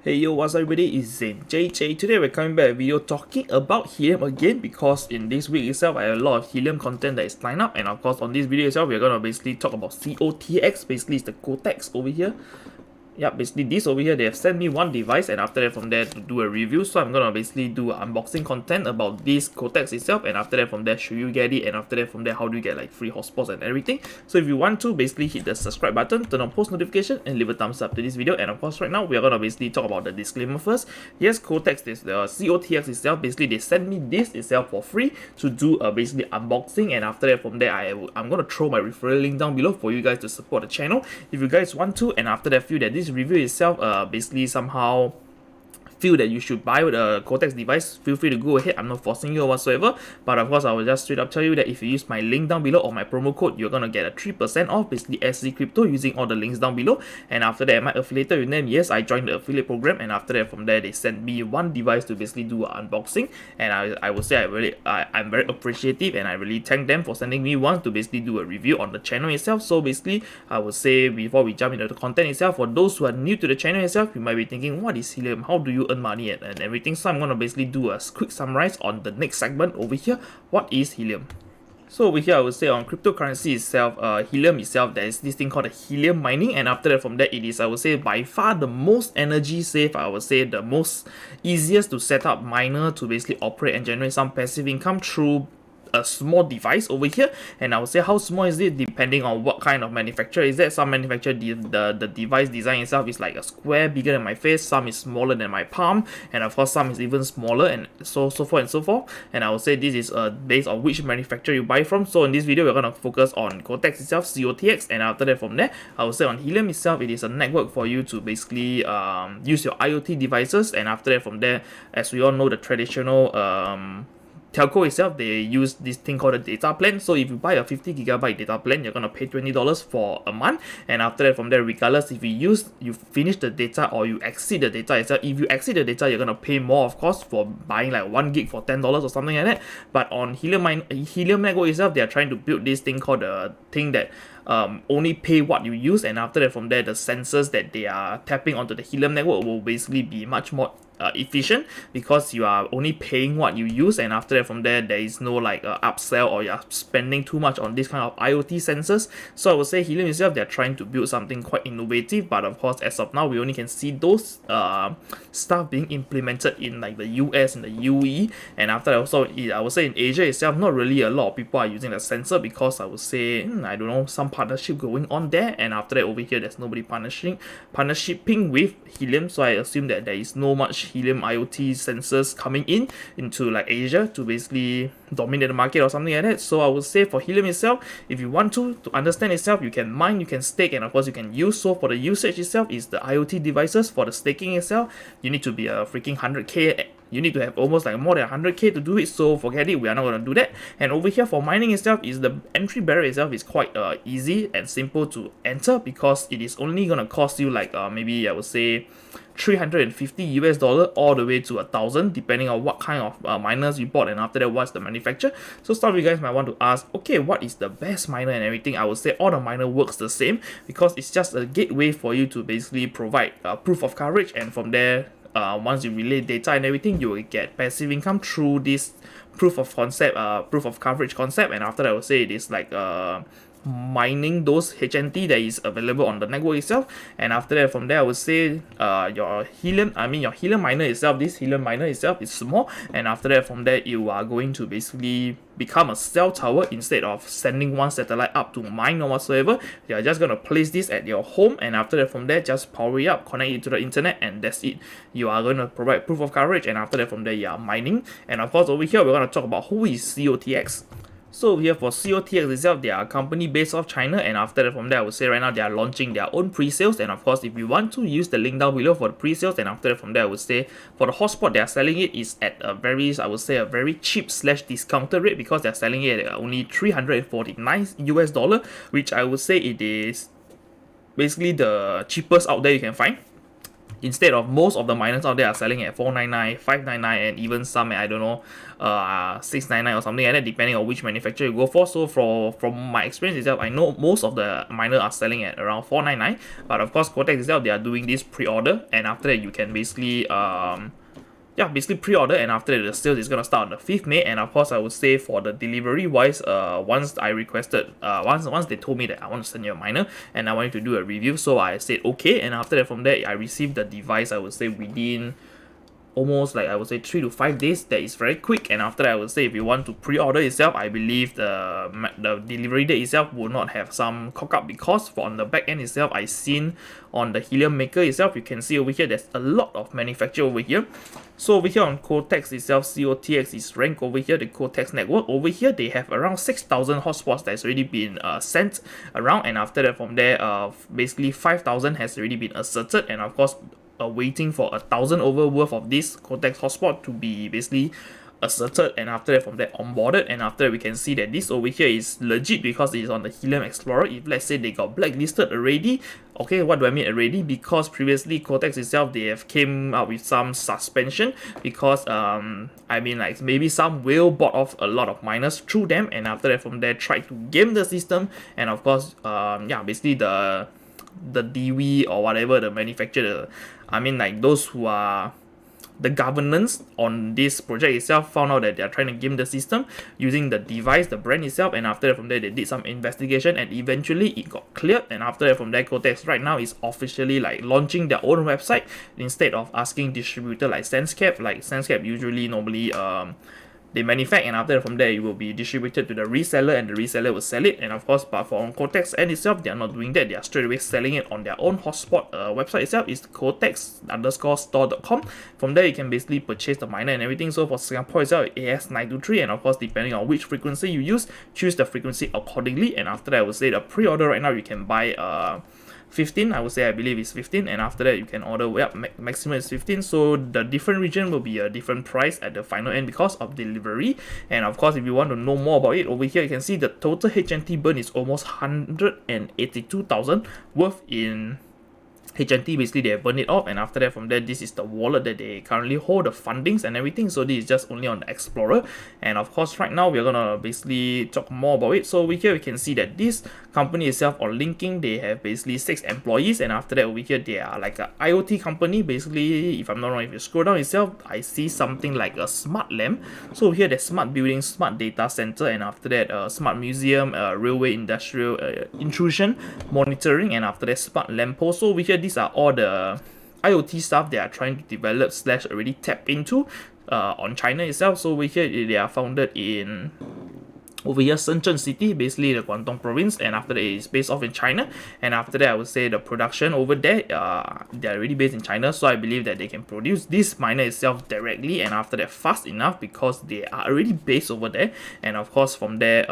Hey yo, what's up everybody, it's Zen JJ. Today we're coming back with a video talking about Helium again, because in this week itself I have a lot of Helium content that is lined up, and of course on this video itself we're gonna basically talk about COTX. Basically it's the COTX over here. Yeah, basically this over here, they have sent me one device, and after that from there to do a review. So I'm gonna basically do unboxing content about this COTX itself, and after that from there should you get it, and after that from there how do you get like free hotspots and everything. So if you want to, basically hit the subscribe button, turn on post notification, and leave a thumbs up to this video. And of course right now we are gonna basically talk about the disclaimer first. Yes, COTX is the COTX itself. Basically they sent me this itself for free to do a basically unboxing, and after that from there I'm gonna throw my referral link down below for you guys to support the channel if you guys want to. And after that feel that this review itself basically somehow feel that you should buy the COTX device, feel free to go ahead. I'm not forcing you or whatsoever, but of course I will just straight up tell you that if you use my link down below or my promo code, you're gonna get a 3% off, basically SC Crypto, using all the links down below. And after that, am I affiliated with them? Yes, I joined the affiliate program, and after that from there they sent me one device to basically do an unboxing, and I would say I'm very appreciative, and I really thank them for sending me one to basically do a review on the channel itself. So basically I would say, before we jump into the content itself, for those who are new to the channel itself, you might be thinking, what is Helium, how do you earn money and everything. So I'm going to basically do a quick summarize on the next segment over here. What is Helium? So over here I would say on cryptocurrency itself, Helium itself, there is this thing called a Helium mining, and after that from that it is, I would say, by far the most energy safe, I would say the most easiest to set up miner to basically operate and generate some passive income through a small device over here. And I would say, how small is it depending on what kind of manufacturer is that. Some manufacturer, the device design itself is like a square bigger than my face, some is smaller than my palm, and of course some is even smaller, and so forth and so forth. And I would say this is based on which manufacturer you buy from. So in this video we're going to focus on COTX itself, COTX, and after that from there I would say on Helium itself, it is a network for you to basically use your IoT devices. And after that from there, as we all know, the traditional telco itself, they use this thing called a data plan. So if you buy a 50GB data plan, you're gonna pay $20 for a month, and after that from there, regardless if you finish the data or you exceed the data itself, if you exceed the data you're gonna pay more, of course, for buying like 1 gig for $10 or something like that. But on Helium network itself, they are trying to build this thing called the thing that only pay what you use, and after that from there the sensors that they are tapping onto the Helium network will basically be much more efficient, because you are only paying what you use. And after that from there is no like upsell, or you're spending too much on this kind of IoT sensors. So I would say Helium itself, they're trying to build something quite innovative, but of course as of now we only can see those stuff being implemented in like the US and the UE. And after that also, I would say in Asia itself, not really a lot of people are using the sensor, because I would say I don't know, some partnership going on there. And after that over here there's nobody partnershiping with Helium, so I assume that there is no much Helium IoT sensors coming into like Asia to basically dominate the market or something like that. So I would say for Helium itself, if you want to understand itself, you can mine, you can stake, and of course you can use. So for the usage itself is the IoT devices. For the staking itself, you need to be a freaking 100k. You need to have almost like more than 100k to do it, so forget it, we are not going to do that. And over here for mining itself, is the entry barrier itself is quite easy and simple to enter, because it is only going to cost you like maybe I would say $350 all the way to 1,000, depending on what kind of miners you bought, and after that what's the manufacturer. So some of you guys might want to ask, okay, what is the best miner and everything? I would say all the miner works the same, because it's just a gateway for you to basically provide proof of coverage, and from there once you relay data and everything, you will get passive income through this proof of coverage concept. And after that I would say it is like mining those HNT that is available on the network itself. And after that from there I would say your Helium miner itself, this Helium miner itself is small, and after that from there you are going to basically become a cell tower. Instead of sending one satellite up to mine or whatsoever, you are just going to place this at your home, and after that from there just power it up, connect it to the internet, and that's it. You are going to provide proof of coverage, and after that from there you are mining. And of course over here we're going to talk about who is COTX. So here for COTX itself, they are a company based off China, and after that from there I would say right now they are launching their own pre-sales. And of course if you want to, use the link down below for the pre-sales. And after that from there I would say for the hotspot, they are selling it is at a very, I would say a very cheap / discounted rate, because they're selling it at only $349, which I would say it is basically the cheapest out there you can find. instead of most of the miners out there are selling at 499, 599, and even some at, I don't know, 699 or something like that, depending on which manufacturer you go for. So from my experience itself, I know most of the miners are selling at around 499, but of course COTX itself, they are doing this pre-order, and after that you can basically basically pre-order, and after that the sales is gonna start on the 5th May. And of course I would say for the delivery wise, once I requested, once they told me that I want to send you a miner and I want you to do a review, so I said okay, and after that from there I received the device, I would say within almost like I would say 3 to 5 days. That is very quick. And after that I would say if you want to pre-order itself, I believe the delivery date itself will not have some cock up, because on the back end itself I seen on the Helium maker itself, you can see over here there's a lot of manufacturer over here. So over here on COTX itself, COTX is ranked over here, the COTX network over here, they have around 6,000 hotspots that's already been sent around, and after that from there basically 5,000 has already been asserted, and of course waiting for 1,000 over worth of this COTX hotspot to be basically asserted, and after that from that onboarded. And after that we can see that this over here is legit because it is on the Helium Explorer. If let's say they got blacklisted already, okay, what do I mean already? Because previously COTX itself, they have came up with some suspension because I mean like maybe some whale bought off a lot of miners through them, and after that from there tried to game the system, and of course basically the DW or whatever the manufacturer, I mean like those who are the governance on this project itself, found out that they are trying to game the system using the device, the brand itself, and after that from there they did some investigation and eventually it got cleared. And after that from there, COTX right now is officially like launching their own website instead of asking distributor like Senscape. Like Senscape usually normally they manufacture, and after that from there it will be distributed to the reseller and the reseller will sell it. And of course, but for on COTX end itself, they are not doing that. They are straight away selling it on their own hotspot. Website itself is COTX_store.com. From there you can basically purchase the miner and everything. So for Singapore itself, AS923, and of course depending on which frequency you use, choose the frequency accordingly. And after that I would say the pre-order right now you can buy 15, I would say, I believe it's 15, and after that you can order, maximum is 15. So the different region will be a different price at the final end because of delivery. And of course if you want to know more about it, over here you can see the total HNT burn is almost 182,000 worth in HNT. Basically they have burned it off, and after that from there, this is the wallet that they currently hold the fundings and everything. So this is just only on the Explorer, and of course right now we're gonna basically talk more about it. So over here we can see that this company itself on linking, they have basically 6 employees, and after that over here they are like a IoT company. Basically, if I'm not wrong, if you scroll down itself, I see something like a smart lamp. So over here there's smart building, smart data center, and after that smart museum, railway industrial intrusion monitoring, and after that smart lamppost. So over here these are all the IoT stuff they are trying to develop / already tap into on China itself. So over here they are founded in over here Shenzhen city, basically the Guangdong province, and after that it is based off in China. And after that I would say the production over there, they are already based in China, so I believe that they can produce this miner itself directly, and after that fast enough because they are already based over there. And of course from there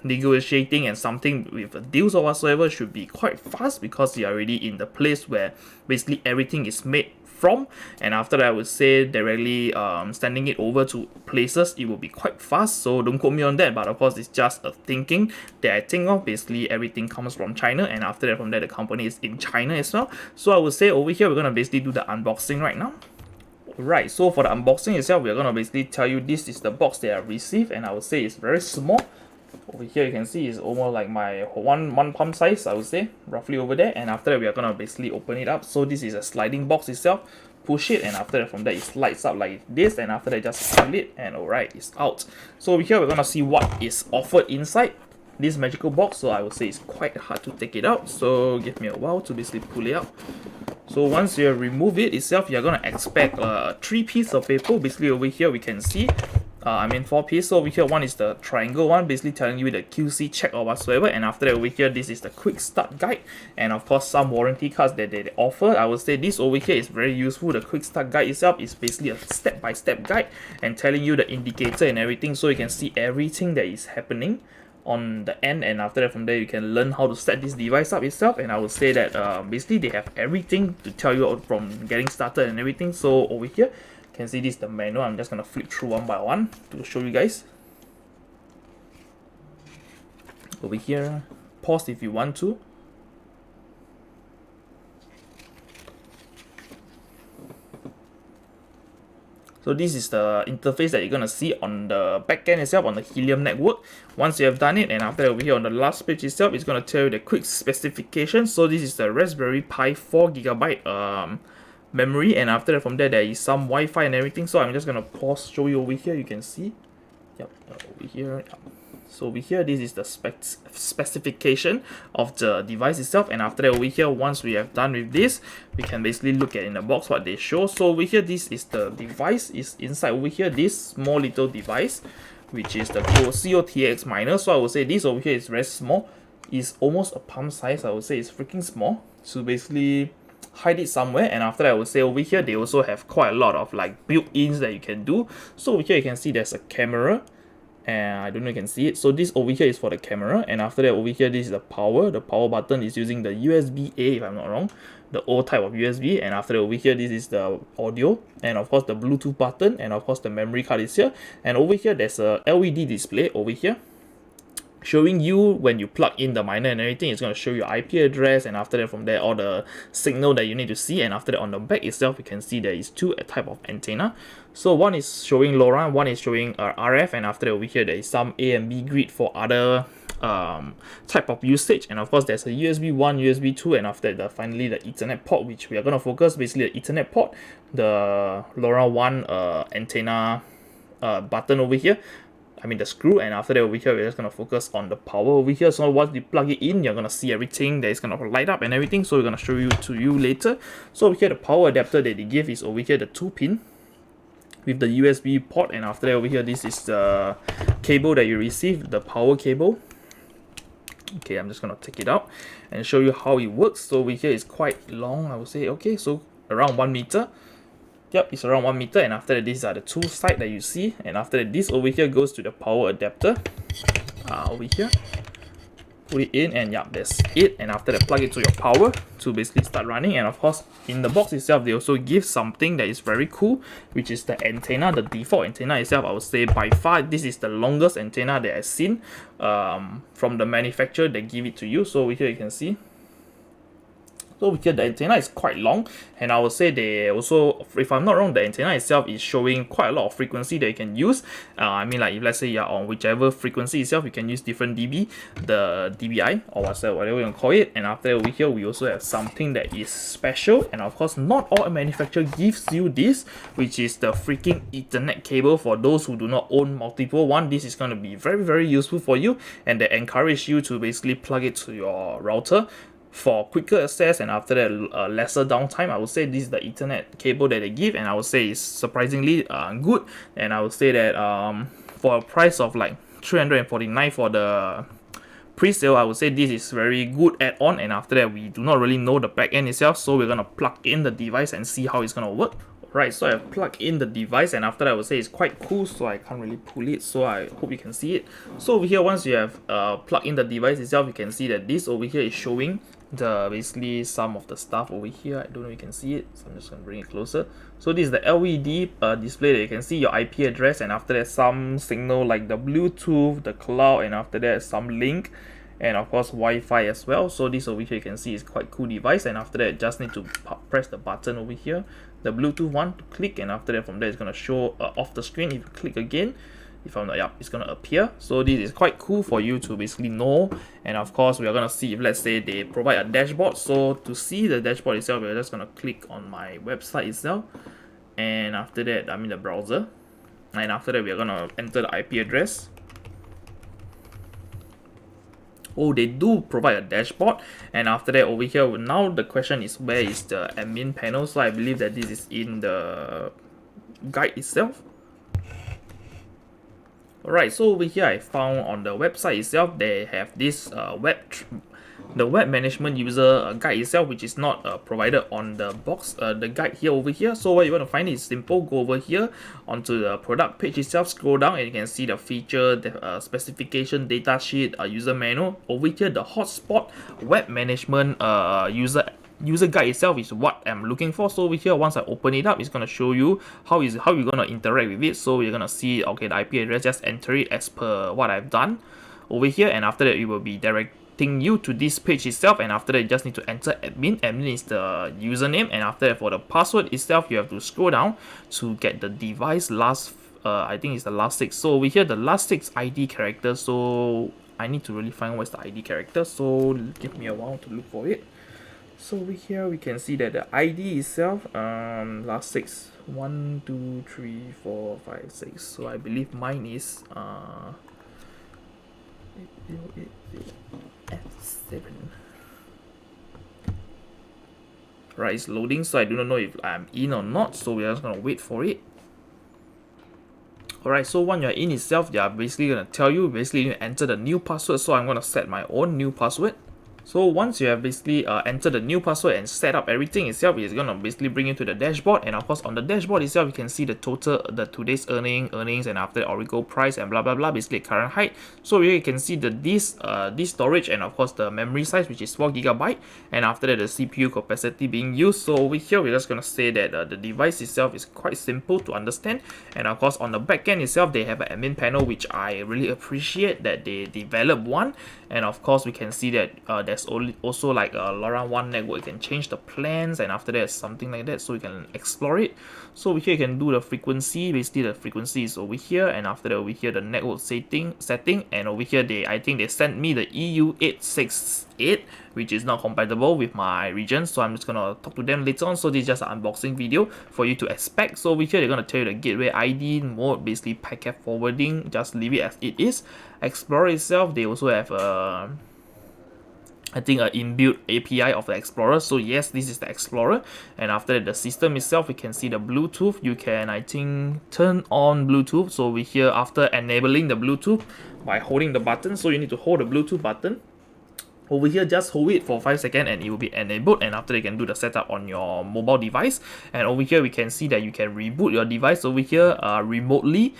negotiating and something with deals or whatsoever should be quite fast because you're already in the place where basically everything is made from. And after that I would say directly sending it over to places, it will be quite fast, so don't quote me on that, but of course it's just a thinking that I think of. Basically everything comes from China, and after that from there the company is in China as well. So I would say over here we're gonna basically do the unboxing right now. Right, so for the unboxing itself, we're gonna basically tell you this is the box that I received, and I would say it's very small. Over here you can see it's almost like my one palm size, I would say, roughly over there. And after that we are gonna basically open it up. So this is a sliding box itself. Push it, and after that from there it slides up like this, and after that just pull it, and alright, it's out. So over here we're gonna see what is offered inside this magical box. So I would say it's quite hard to take it out, so give me a while to basically pull it out. So once you remove it itself, you're gonna expect 3 pieces of paper. Basically over here we can see 4 pieces. So over here one is the triangle one, basically telling you the QC check or whatsoever, and after that over here this is the quick start guide, and of course some warranty cards that they offer. I would say this over here is very useful. The quick start guide itself is basically a step-by-step guide and telling you the indicator and everything, so you can see everything that is happening on the end. And after that from there you can learn how to set this device up itself. And I would say that basically they have everything to tell you from getting started and everything. So over here you can see this is the manual. I'm just gonna flip through one by one to show you guys. Over here, pause if you want to. So this is the interface that you're gonna see on the backend itself on the Helium network. Once you have done it, and after that over here on the last page itself, it's gonna tell you the quick specifications. So this is the Raspberry Pi 4GB memory, and after that from there is some Wi-Fi and everything. So I'm just gonna pause, show you over here. You can see, yep, over here. Yep. So over here, this is the specification of the device itself, and after that over here, once we have done with this, we can basically look at in the box what they show. So over here, this is the device. Is inside over here this small little device, which is the COTX miner. So I would say this over here is very small. It's almost a palm size. I would say it's freaking small. So basically hide it somewhere, and after that I would say over here they also have quite a lot of like built-ins that you can do. So over here you can see there's a camera, and I don't know if you can see it. So this over here is for the camera, and after that over here this is the power. The power button is using the USB-A if I'm not wrong, the old type of USB, and after that over here this is the audio, and of course the Bluetooth button, and of course the memory card is here, and over here there's a LED display over here showing you when you plug in the miner and everything. It's going to show you IP address, and after that from there all the signal that you need to see, and after that on the back itself you can see there is two type of antenna. So one is showing LoRa, one is showing RF, and after that over here there is some A and B grid for other type of usage, and of course there's a USB 1, USB 2, and after that finally the Ethernet port, which we are going to focus basically the Ethernet port, the LoRa 1 antenna button over here, I mean the screw, and after that over here we're just gonna focus on the power over here. So once you plug it in, you're gonna see everything that is gonna light up and everything. So we're gonna show you to you later. So over here the power adapter that they give is over here the 2-pin with the USB port, and after that over here this is the cable that you receive, the power cable. Okay, I'm just gonna take it out and show you how it works. So over here is quite long, I would say. Okay, so around 1 meter. Yep, it's around 1 meter, and after that these are the two sides that you see, and after that this over here goes to the power adapter over here. Put it in, and yeah, that's it, and after that plug it to your power to basically start running. And of course in the box itself they also give something that is very cool, which is the antenna. The default antenna itself, I would say by far this is the longest antenna that I've seen from the manufacturer. They give it to you. So over here you can see, so over here the antenna is quite long, and I would say they also, if I'm not wrong, the antenna itself is showing quite a lot of frequency that you can use. I mean, like if let's say you're on whichever frequency itself, you can use different dB, the dBi or whatever you want to call it. And after over here we also have something that is special, and of course not all manufacturer gives you this, which is the freaking Ethernet cable. For those who do not own multiple one, this is going to be very useful for you, and they encourage you to basically plug it to your router for quicker access, and after that lesser downtime. I would say this is the Ethernet cable that they give, and I would say it's surprisingly good. And I would say that for a price of like 349 for the pre-sale, I would say this is very good add-on. And after that we do not really know the back end itself, so we're gonna plug in the device and see how it's gonna work. Right, so I've plugged in the device, and after that I would say it's quite cool, so I can't really pull it, so I hope you can see it. So over here, once you have plugged in the device itself, you can see that this over here is showing the basically some of the stuff over here. I don't know if you can see it, so I'm just gonna bring it closer. So this is the LED display that you can see your IP address, and after that some signal like the Bluetooth, the cloud, and after that some link, and of course Wi-Fi as well. So this over here you can see is quite cool device, and after that just need to press the button over here, the Bluetooth one, to click, and after that from there it's gonna show off the screen. If you click again, if I'm not, yeah, it's gonna appear. So this is quite cool for you to basically know. And of course we are gonna see if let's say they provide a dashboard. So to see the dashboard itself, we're just gonna click on my website itself, and after that I'm in the browser, and after that we're gonna enter the IP address. Oh, they do provide a dashboard, and after that over here, now the question is where is the admin panel. So I believe that this is in the guide itself. Alright, so over here I found on the website itself they have this the web management user guide itself, which is not provided on the box, the guide here over here. So what you want to find is simple. Go over here onto the product page itself, scroll down, and you can see the feature, the specification, data sheet, user manual. Over here the hotspot web management user guide itself is what I'm looking for. So over here, once I open it up, it's gonna show you how you're gonna interact with it. So you're gonna see, okay, the IP address, just enter it as per what I've done over here, and after that it will be redirecting you to this page itself, and after that you just need to enter admin is the username, and after that for the password itself you have to scroll down to get the device last I think it's the last 6. So over here the last 6 ID characters, so I need to really find what's the ID character, so give me a while to look for it. So over here we can see that the ID itself, last 6, 1 2 3 4 5 6. So I believe mine is 8080F7. Right, it's loading, so I do not know if I'm in or not, so we're just gonna wait for it. Alright, so when you're in itself, they are basically gonna tell you basically you enter the new password, so I'm gonna set my own new password. So once you have basically entered the new password and set up everything itself, it's gonna basically bring you to the dashboard, and of course on the dashboard itself you can see the total, the today's earnings, and after the Origo price and blah blah blah, basically current height. So here you can see the this storage, and of course the memory size, which is 4GB, and after that the CPU capacity being used. So over here we're just gonna say that the device itself is quite simple to understand, and of course on the backend itself they have an admin panel, which I really appreciate that they developed one, and of course we can see that there's also like a LoRaWAN network. You can change the plans, and after that something like that, so you can explore it. So over here you can do the frequency, basically the frequency is over here, and after that over here the network setting, and over here I think they sent me the EU868, which is not compatible with my region, so I'm just gonna talk to them later on. So this is just an unboxing video for you to expect. So over here they're gonna tell you the gateway ID mode, basically packet forwarding, just leave it as it is. Explorer itself, they also have I think an inbuilt API of the Explorer. So yes, this is the Explorer, and after that the system itself, we can see the Bluetooth. You can, I think, turn on Bluetooth. So we here after enabling the Bluetooth by holding the button, so you need to hold the Bluetooth button. Over here, just hold it for 5 seconds and it will be enabled, and after you can do the setup on your mobile device. And over here we can see that you can reboot your device over here remotely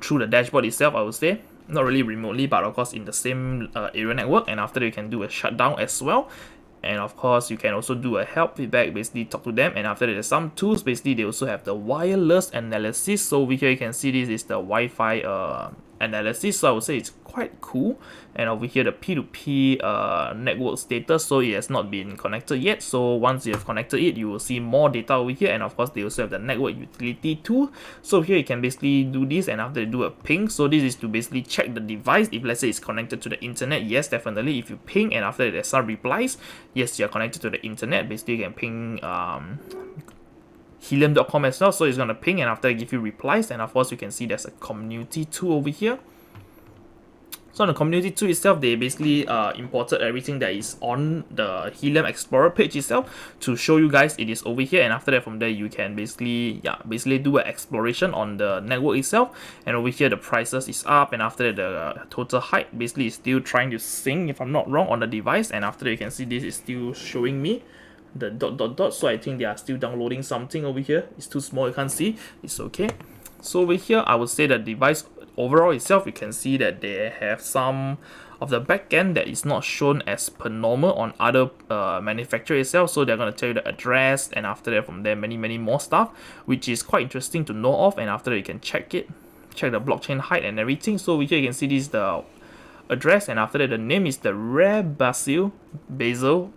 through the dashboard itself, I would say. Not really remotely, but of course in the same area network, and after that you can do a shutdown as well. And of course you can also do a help feedback, basically talk to them, and after that there's some tools. Basically they also have the wireless analysis. So over here you can see this is the Wi-Fi analysis, so I would say it's quite cool. And over here the P2P network status, so it has not been connected yet, so once you have connected it you will see more data over here. And of course they also have the network utility tool, so here you can basically do this, and after you do a ping, so this is to basically check the device if let's say it's connected to the internet. Yes, definitely, if you ping and after there's some replies, yes, you're connected to the internet. Basically you can ping helium.com as well, so it's gonna ping and after I give you replies. And of course you can see there's a community tool over here. So on the community tool itself, they basically imported everything that is on the Helium Explorer page itself to show you guys it is over here. And after that from there you can basically do an exploration on the network itself. And over here the prices is up, and after that the total height basically is still trying to sync, if I'm not wrong, on the device. And after that you can see this is still showing me the dot, so I think they are still downloading something over here. It's too small, you can't see, it's okay. So over here I would say the device overall itself, you can see that they have some of the backend that is not shown as per normal on other manufacturer itself. So they're going to tell you the address, and after that from there many more stuff, which is quite interesting to know of. And after that you can check the blockchain height and everything. So over here you can see this is the address, and after that the name is the Rare Basil,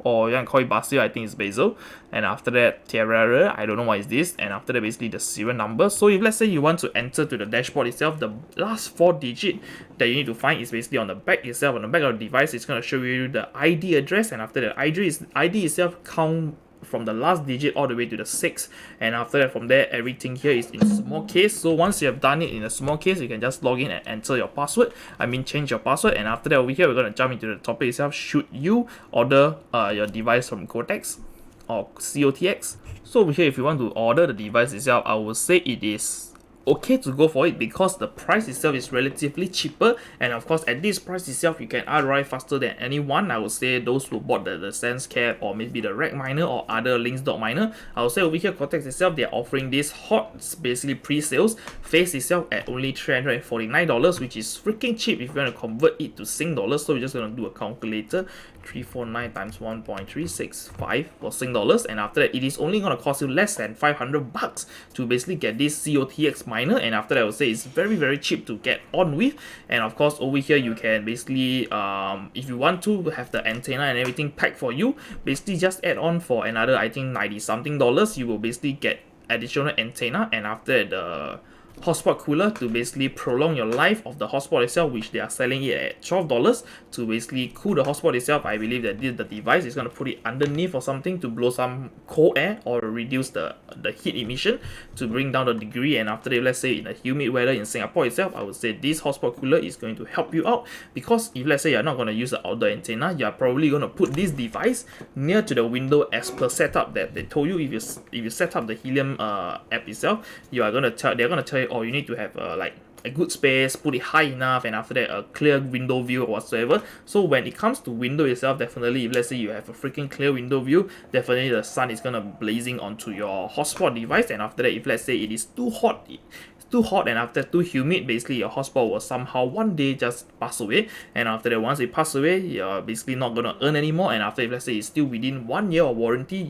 or you can call it Basil, I think it's Basil. And after that Terraria, I don't know what is this, and after that basically the serial number. So if let's say you want to enter to the dashboard itself, the last 4 digit that you need to find is basically on the back itself. On the back of the device, it's going to show you the ID address, and after that ID itself count from the last digit all the way to the 6, and after that from there everything here is in small case. So once you have done it in a small case, you can just log in and enter your password, change your password. And after that over here we're going to jump into the topic itself. Should you order your device from COTX or COTX? So over here if you want to order the device itself, I would say it is okay to go for it because the price itself is relatively cheaper, and of course at this price itself you can arrive faster than anyone. I would say those who bought the SenseCap or maybe the Rak miner or other Links.miner, I would say over here COTX itself, they are offering this hot basically pre-sales phase itself at only $349, which is freaking cheap if you want to convert it to Sing dollars. So we're just going to do a calculator. 349 times 1.365 for Sing dollars, and after that it is only gonna cost you less than 500 bucks to basically get this COTX miner. And after that I would say it's very cheap to get on with. And of course over here you can basically if you want to have the antenna and everything packed for you, basically just add on for another I think 90 something dollars, you will basically get additional antenna, and after that the hotspot cooler to basically prolong your life of the hotspot itself, which they are selling it at $12 to basically cool the hotspot itself. I believe that the device is going to put it underneath or something to blow some cold air or reduce the heat emission to bring down the degree. And after that, let's say in a humid weather in Singapore itself, I would say this hotspot cooler is going to help you out, because if let's say you're not going to use the outdoor antenna, you're probably going to put this device near to the window as per setup that they told you. If you set up the Helium app itself, they're going to tell you, oh, you need to have like a good space, put it high enough, and after that a clear window view or whatsoever. So when it comes to window itself, definitely if let's say you have a freaking clear window view, definitely the sun is gonna blazing onto your hotspot device. And after that, if let's say it is too hot and after too humid, basically your hotspot will somehow one day just pass away. And after that, once it pass away, you're basically not gonna earn anymore. And after, if let's say it's still within 1 year of warranty,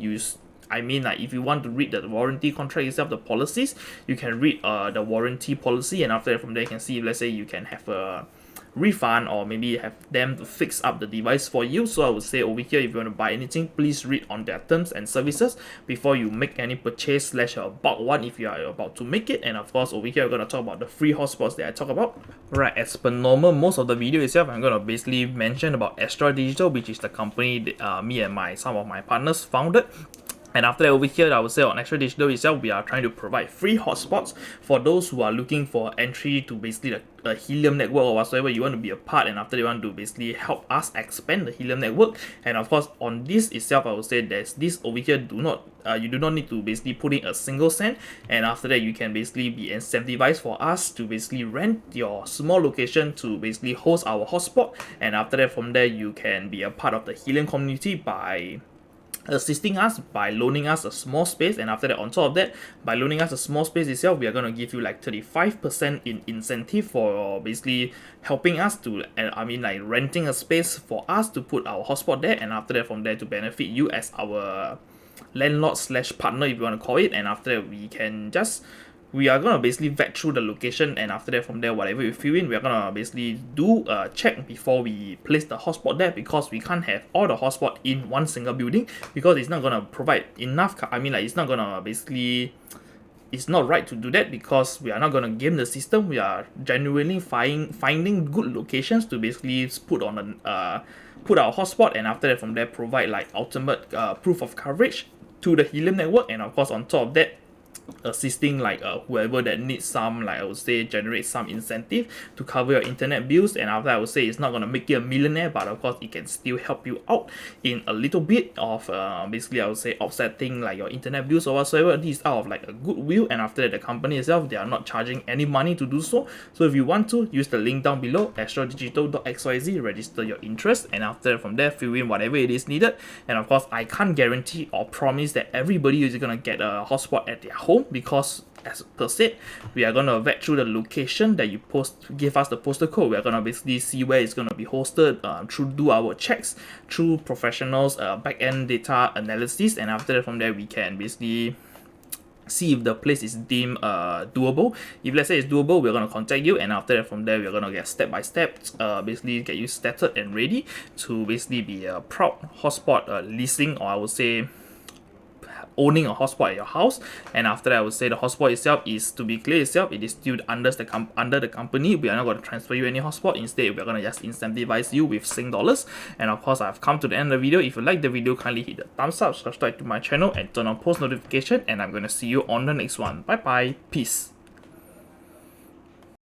like if you want to read the warranty contract itself, the policies, you can read the warranty policy, and after that from there you can see if let's say you can have a refund or maybe have them to fix up the device for you. So I would say over here, if you want to buy anything, please read on their terms and services before you make any purchase / a bulk one if you are about to make it. And of course over here we're going to talk about the free hotspots that I talk about. Right, as per normal, most of the video itself I'm going to basically mention about Astra Digital, which is the company that me and some of my partners founded. And after that, over here, I would say on Astra Digital itself, we are trying to provide free hotspots for those who are looking for entry to basically the Helium network or whatsoever you want to be a part. And after they want to basically help us expand the Helium network. And of course, on this itself, I would say there's this over here. You do not need to basically put in a single cent. And after that, you can basically be incentivized for us to basically rent your small location to basically host our hotspot. And after that, from there, you can be a part of the Helium community by assisting us by loaning us a small space. And after that, on top of that, by loaning us a small space itself, we are going to give you like 35% in incentive for basically helping us to, like renting a space for us to put our hotspot there. And after that, from there to benefit you as our landlord / partner, if you want to call it. And after that, we are going to basically vet through the location, and after that, from there, whatever you fill in, we are going to basically do a check before we place the hotspot there, because we can't have all the hotspot in one single building, because it's not going to provide enough, it's not going to basically, it's not right to do that, because we are not going to game the system. We are genuinely finding good locations to basically put our hotspot, and after that, from there, provide like ultimate proof of coverage to the Helium network. And of course, on top of that, assisting like whoever that needs some, like I would say, generate some incentive to cover your internet bills. And after, I would say it's not going to make you a millionaire, but of course it can still help you out in a little bit of basically, I would say, offsetting like your internet bills or whatsoever. These are of like a goodwill, and after that, the company itself, they are not charging any money to do so. So if you want to, use the link down below, astradigital.xyz, register your interest, and after from there, fill in whatever it is needed. And of course, I can't guarantee or promise that everybody is going to get a hotspot at their home, because as per se, we are going to vet through the location that you give us the postal code. We are going to basically see where it's going to be hosted, do our checks through professionals, backend data analysis. And after that, from there, we can basically see if the place is deemed doable. If let's say it's doable, we're going to contact you, and after that, from there, we're going to get step by step, basically get you started and ready to basically be a proud hotspot leasing, or I would say owning a hotspot at your house. And after that, I would say the hotspot itself is, to be clear itself, it is still under the company. We are not going to transfer you any hotspot. Instead, we're going to just incentivize you with Sing dollars. And of course, I've come to the end of the video. If you like the video, kindly hit the thumbs up, subscribe to my channel, and turn on post notification. And I'm going to see you on the next one. Bye bye. Peace.